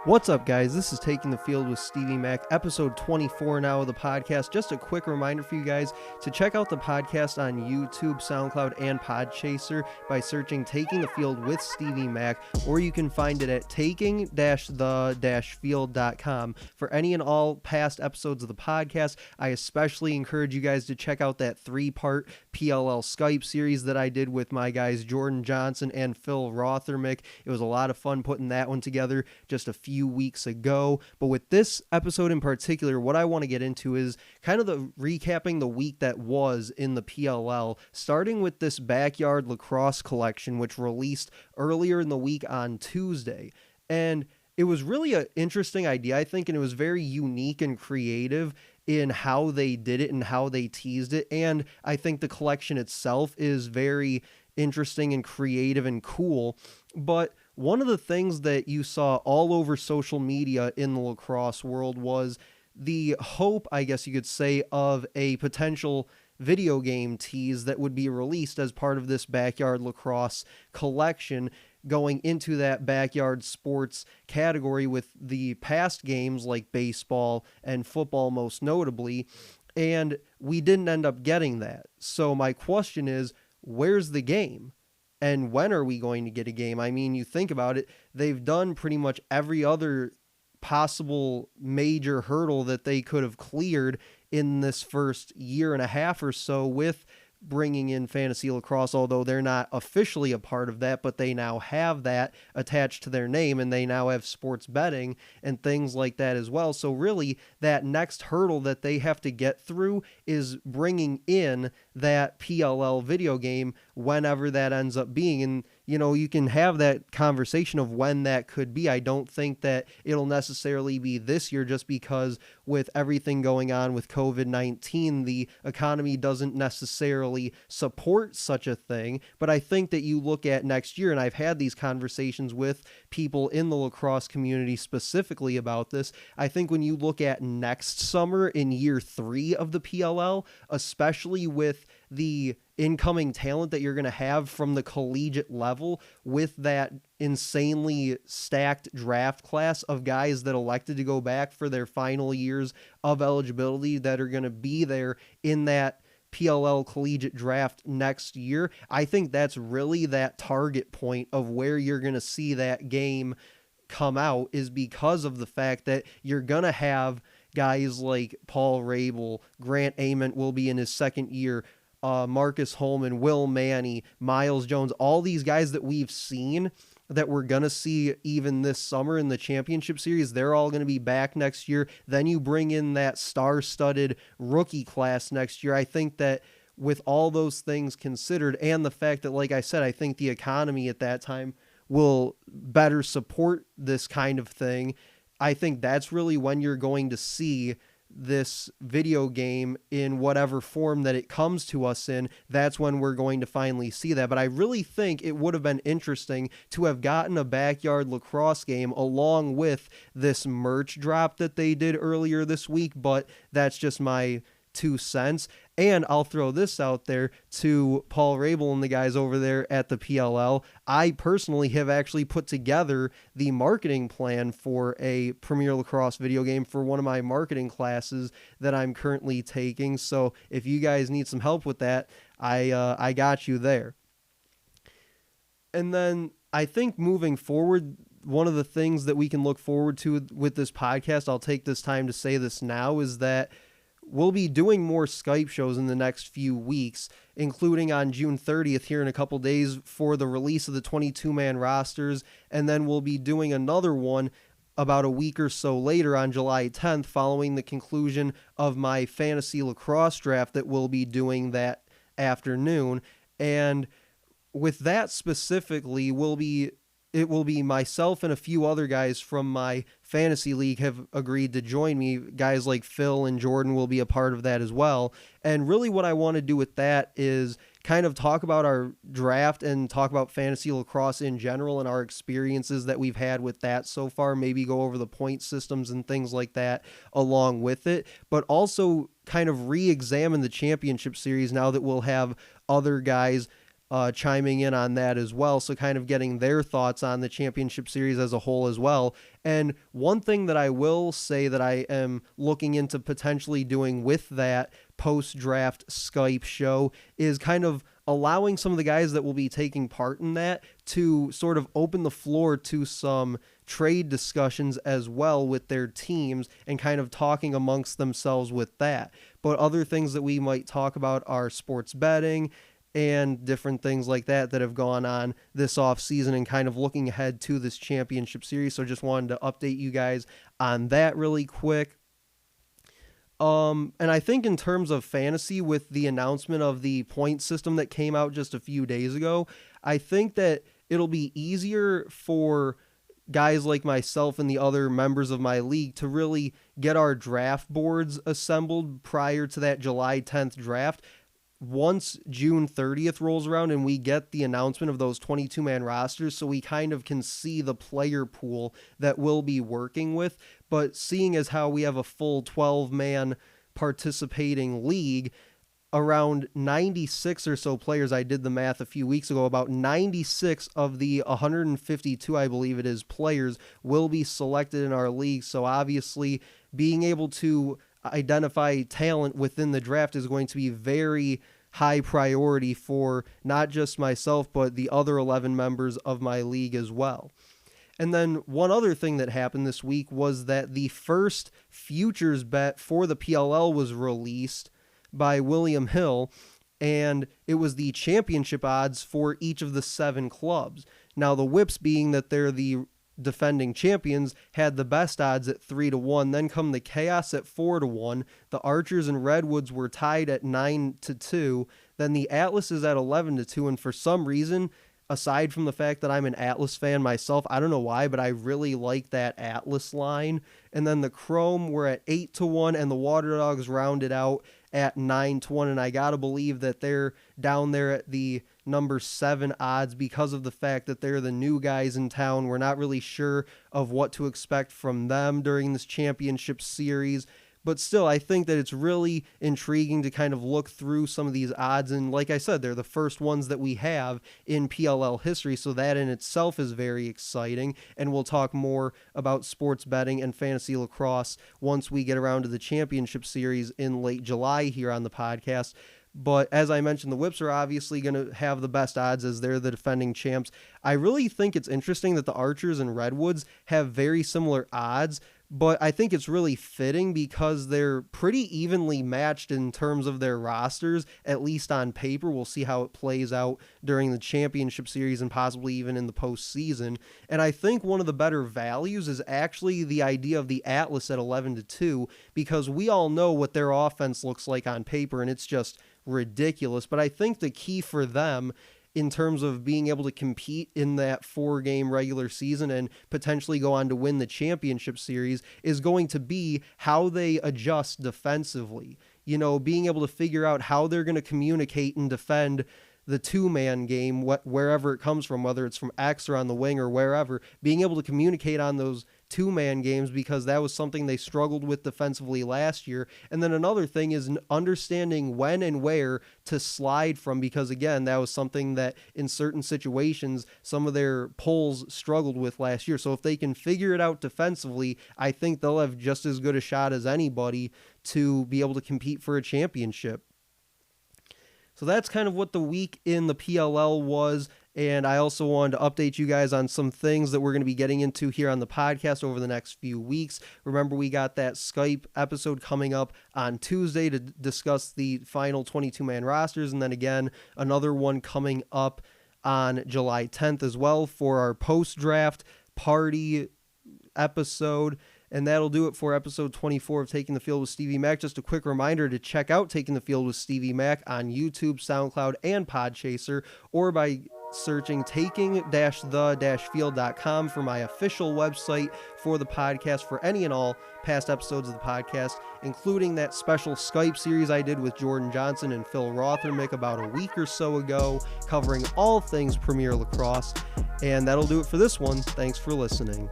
What's up, guys? This is Taking the Field with Stevie Mac, episode 24 now of the podcast. Just a quick reminder for you guys to check out the podcast on YouTube, SoundCloud, and Podchaser by searching Taking the Field with Stevie Mac, or you can find it at taking-the-field.com. For any and all past episodes of the podcast, I especially encourage you guys to check out that 3-part PLL Skype series that I did with my guys Jordan Johnson and Phil Rothermick. It was a lot of fun putting that one together just a few weeks ago. But with this episode in particular, what I want to get into is kind of the recapping the week that was in the PLL, starting with this backyard lacrosse collection, which released earlier in the week on Tuesday. And it was really an interesting idea, I think, and it was very unique and creative in how they did it and how they teased it. And I think the collection itself is very interesting and creative and cool. But one of the things that you saw all over social media in the lacrosse world was the hope, I guess you could say, of a potential video game tease that would be released as part of this backyard lacrosse collection, going into that backyard sports category with the past games like baseball and football most notably. And we didn't end up getting that. So my question is, where's the game? And when are we going to get a game? I mean, you think about it, they've done pretty much every other possible major hurdle that they could have cleared in this first year and a half or so with bringing in fantasy lacrosse, although they're not officially a part of that, but they now have that attached to their name, and they now have sports betting and things like that as well. So really, that next hurdle that they have to get through is bringing in that PLL video game whenever that ends up being. And you know, you can have that conversation of when that could be. I don't think that it'll necessarily be this year, just because with everything going on with COVID-19, the economy doesn't necessarily support such a thing. But I think that you look at next year, and I've had these conversations with people in the lacrosse community specifically about this. I think when you look at next summer in year 3 of the PLL, especially with the incoming talent that you're going to have from the collegiate level, with that insanely stacked draft class of guys that elected to go back for their final years of eligibility that are going to be there in that PLL collegiate draft next year, I think that's really that target point of where you're going to see that game come out, is because of the fact that you're going to have guys like Paul Rabel, Grant Ament will be in his second year, Marcus Holman, Will Manny, Miles Jones, all these guys that we've seen that we're going to see even this summer in the championship series, they're all going to be back next year. Then you bring in that star-studded rookie class next year. I think that with all those things considered, and the fact that, like I said, I think the economy at that time will better support this kind of thing, I think that's really when you're going to see this video game in whatever form that it comes to us in. That's when we're going to finally see that. But I really think it would have been interesting to have gotten a backyard lacrosse game along with this merch drop that they did earlier this week, but that's just my 2 cents. And I'll throw this out there to Paul Rabel and the guys over there at the PLL. I personally have actually put together the marketing plan for a Premier Lacrosse video game for one of my marketing classes that I'm currently taking. So if you guys need some help with that, I got you there. And then I think moving forward, one of the things that we can look forward to with this podcast, I'll take this time to say this now, is that we'll be doing more Skype shows in the next few weeks, including on June 30th here in a couple days for the release of the 22-man rosters. And then we'll be doing another one about a week or so later on July 10th, following the conclusion of my fantasy lacrosse draft that we'll be doing that afternoon. And with that specifically, it will be myself and a few other guys from my fantasy league have agreed to join me. Guys like Phil and Jordan will be a part of that as well. And really what I want to do with that is kind of talk about our draft and talk about fantasy lacrosse in general and our experiences that we've had with that so far. Maybe go over the point systems and things like that along with it, but also kind of re-examine the championship series now that we'll have other guys chiming in on that as well. So kind of getting their thoughts on the championship series as a whole as well. And one thing that I will say that I am looking into potentially doing with that post-draft Skype show is kind of allowing some of the guys that will be taking part in that to sort of open the floor to some trade discussions as well with their teams and kind of talking amongst themselves with that. But other things that we might talk about are sports betting and different things like that that have gone on this off season and kind of looking ahead to this championship series. So just wanted to update you guys on that really quick. And I think in terms of fantasy, with the announcement of the point system that came out just a few days ago, I think that it'll be easier for guys like myself and the other members of my league to really get our draft boards assembled prior to that July 10th draft. Once June 30th rolls around and we get the announcement of those 22-man rosters, so we kind of can see the player pool that we'll be working with. But seeing as how we have a full 12-man participating league, around 96 or so players, I did the math a few weeks ago, about 96 of the 152, I believe it is, players will be selected in our league. So obviously being able to identify talent within the draft is going to be very high priority for not just myself, but the other 11 members of my league as well. And then one other thing that happened this week was that the first futures bet for the PLL was released by William Hill, and it was the championship odds for each of the 7 clubs. Now the Whips, being that they're the defending champions, had the best odds at 3-1. Then come the Chaos at 4-1. The Archers and Redwoods were tied at 9-2. Then the Atlas is at 11-2. And for some reason, aside from the fact that I'm an Atlas fan myself, I don't know why, but I really like that Atlas line. And then the Chrome were at 8-1, and the Water Dogs rounded out at 9-1. And I gotta believe that they're down there at the number 7 odds because of the fact that they're the new guys in town. We're not really sure of what to expect from them during this championship series. But still, I think that it's really intriguing to kind of look through some of these odds. And like I said, they're the first ones that we have in PLL history. So that in itself is very exciting. And we'll talk more about sports betting and fantasy lacrosse once we get around to the championship series in late July here on the podcast. But as I mentioned, the Whips are obviously going to have the best odds as they're the defending champs. I really think it's interesting that the Archers and Redwoods have very similar odds, but I think it's really fitting because they're pretty evenly matched in terms of their rosters, at least on paper. We'll see how it plays out during the championship series and possibly even in the postseason. And I think one of the better values is actually the idea of the Atlas at 11-2, because we all know what their offense looks like on paper, and it's just ridiculous. But I think the key for them in terms of being able to compete in that 4-game regular season and potentially go on to win the championship series is going to be how they adjust defensively. You know, being able to figure out how they're going to communicate and defend the 2-man game, wherever it comes from, whether it's from X or on the wing or wherever, being able to communicate on those 2-man games, because that was something they struggled with defensively last year. And then another thing is understanding when and where to slide from, because again, that was something that in certain situations, some of their pulls struggled with last year. So if they can figure it out defensively, I think they'll have just as good a shot as anybody to be able to compete for a championship. So that's kind of what the week in the PLL was. And I also wanted to update you guys on some things that we're going to be getting into here on the podcast over the next few weeks. Remember, we got that Skype episode coming up on Tuesday to discuss the final 22-man rosters. And then again, another one coming up on July 10th as well for our post-draft party episode. And that'll do it for episode 24 of Taking the Field with Stevie Mac. Just a quick reminder to check out Taking the Field with Stevie Mac on YouTube, SoundCloud, and Podchaser, or by searching taking-the-field.com for my official website for the podcast for any and all past episodes of the podcast, including that special Skype series I did with Jordan Johnson and Phil Rothermick about a week or so ago, covering all things Premier Lacrosse. And that'll do it for this one. Thanks for listening.